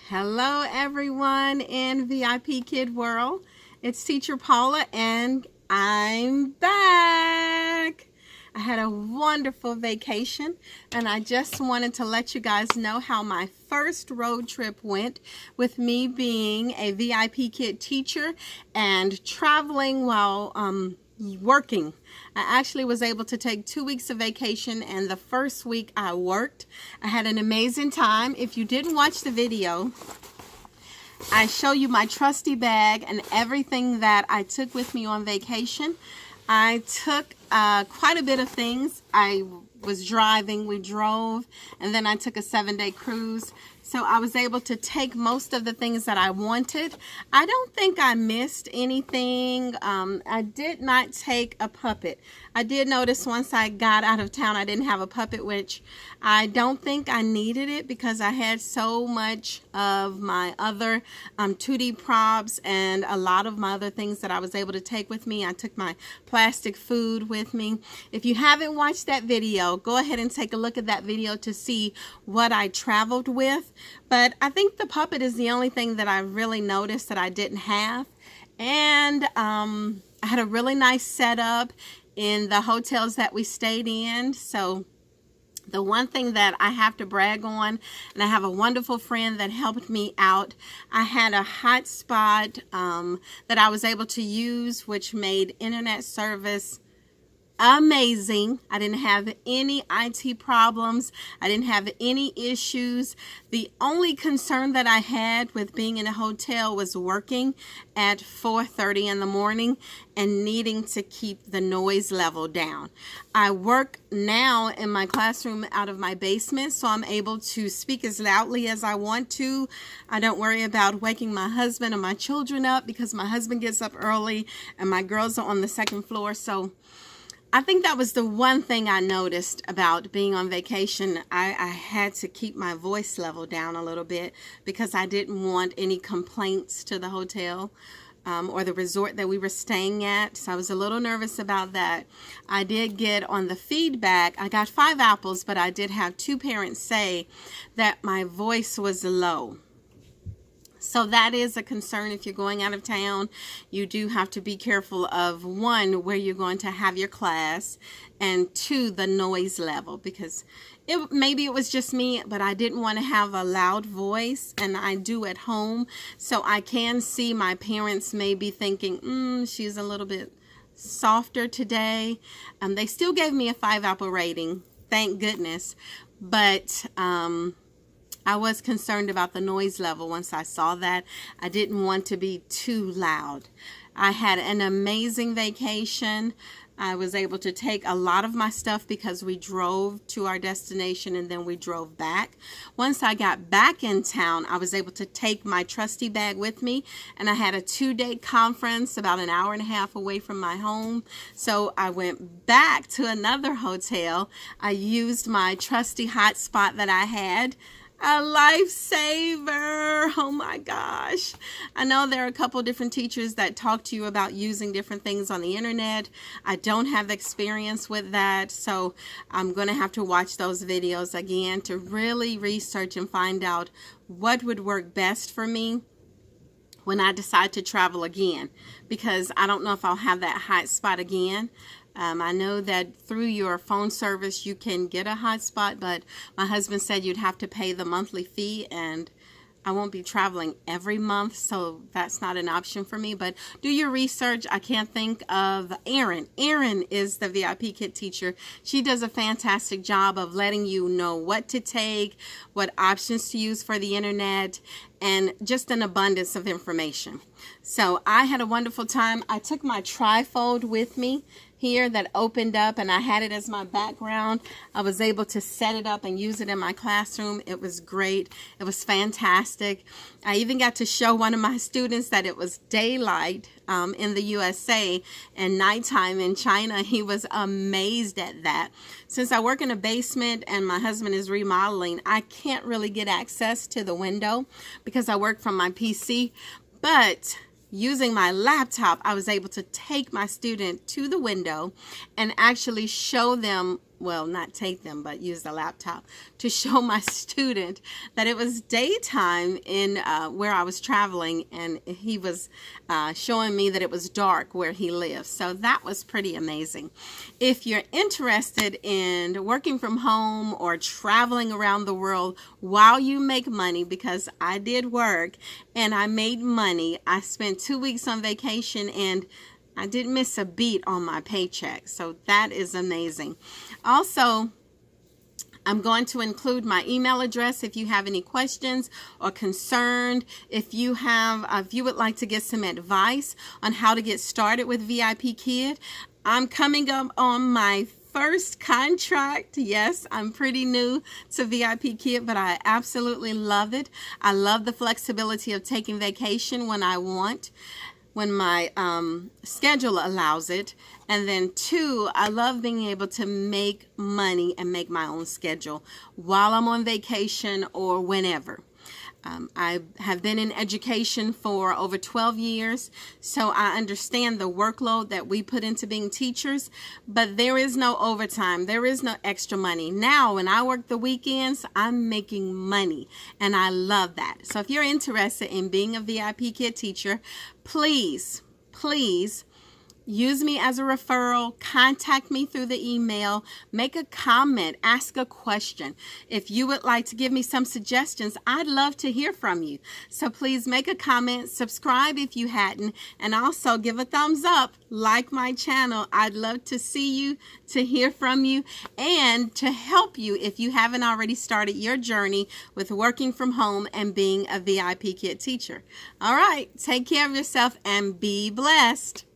Hello everyone in VIPKID world. It's teacher Paula and I'm back. I had a wonderful vacation and I just wanted to let you guys know how my first road trip went with me being a VIPKID teacher and traveling while working. I actually was able to take 2 weeks of vacation, and the first week I worked. I had an amazing time. If you didn't watch the video, I show you my trusty bag and everything that I took with me on vacation. I took quite a bit of things. I was driving, we drove, and then I took a 7-day cruise. So I was able to take most of the things that I wanted. I don't think I missed anything. I did not take a puppet. I did notice once I got out of town I didn't have a puppet, which I don't think I needed it because I had so much of my other 2D props and a lot of my other things that I was able to take with me. I took my plastic food with me. If you haven't watched that video, go ahead and take a look at that video to see what I traveled with. But I think the puppet is the only thing that I really noticed that I didn't have. And I had a really nice setup in the hotels that we stayed in. So the one thing that I have to brag on, and I have a wonderful friend that helped me out, I had a hotspot that I was able to use, which made internet service amazing. I didn't have any IT problems. I didn't have any issues. The only concern that I had with being in a hotel was working at 4:30 in the morning and needing to keep the noise level down. I work now in my classroom out of my basement, so I'm able to speak as loudly as I want to. I don't worry about waking my husband and my children up because my husband gets up early and my girls are on the second floor. So I think that was the one thing I noticed about being on vacation. I had to keep my voice level down a little bit because I didn't want any complaints to the hotel or the resort that we were staying at. So I was a little nervous about that. I did get on the feedback. I got 5 apples, but I did have 2 parents say that my voice was low. So that is a concern if you're going out of town. You do have to be careful of, 1, where you're going to have your class, and 2, the noise level, because maybe it was just me, but I didn't want to have a loud voice, and I do at home. So I can see my parents may be thinking, she's a little bit softer today. They still gave me a 5 apple rating, thank goodness, but I was concerned about the noise level once I saw that. I didn't want to be too loud. I had an amazing vacation. I was able to take a lot of my stuff because we drove to our destination and then we drove back. Once I got back in town, I was able to take my trusty bag with me, and I had a 2-day conference about an hour and a half away from my home. So I went back to another hotel. I used my trusty hotspot that I had. A lifesaver. Oh my gosh. I know there are a couple different teachers that talk to you about using different things on the internet. I don't have experience with that, so I'm going to have to watch those videos again to really research and find out what would work best for me when I decide to travel again, because I don't know if I'll have that hotspot again. I know that through your phone service you can get a hotspot, but my husband said you'd have to pay the monthly fee, and I won't be traveling every month, so that's not an option for me. But do your research. I can't think of Erin. Erin is the VIPKID teacher. She does a fantastic job of letting you know what to take, what options to use for the internet, and just an abundance of information. So I had a wonderful time. I took my trifold with me here that opened up, and I had it as my background. I was able to set it up and use it in my classroom. It was great. It was fantastic. I even got to show one of my students that it was daylight in the USA and nighttime in China. He was amazed at that. Since I work in a basement and my husband is remodeling, I can't really get access to the window because I work from my PC, but using my laptop, I was able to take my student to the window and actually show them well, not take them, but use the laptop to show my student that it was daytime in where I was traveling, and he was showing me that it was dark where he lives. So that was pretty amazing. If you're interested in working from home or traveling around the world while you make money, because I did work and I made money. I spent 2 weeks on vacation and I didn't miss a beat on my paycheck. So that is amazing. Also, I'm going to include my email address if you have any questions or concerned. If you would like to get some advice on how to get started with VIPKid. I'm coming up on my first contract. Yes, I'm pretty new to VIPKid, but I absolutely love it. I love the flexibility of taking vacation when I want, when my schedule allows it. And then 2, I love being able to make money and make my own schedule while I'm on vacation or whenever. I have been in education for over 12 years, so I understand the workload that we put into being teachers, but there is no overtime. There is no extra money. Now, when I work the weekends, I'm making money, and I love that. So if you're interested in being a VIPKid teacher, please use me as a referral. Contact me through the email. Make a comment. Ask a question. If you would like to give me some suggestions, I'd love to hear from you. So please make a comment, subscribe if you hadn't, and also give a thumbs up, like my channel. I'd love to see you, to hear from you, and to help you if you haven't already started your journey with working from home and being a VIPKid teacher. All right, take care of yourself and be blessed.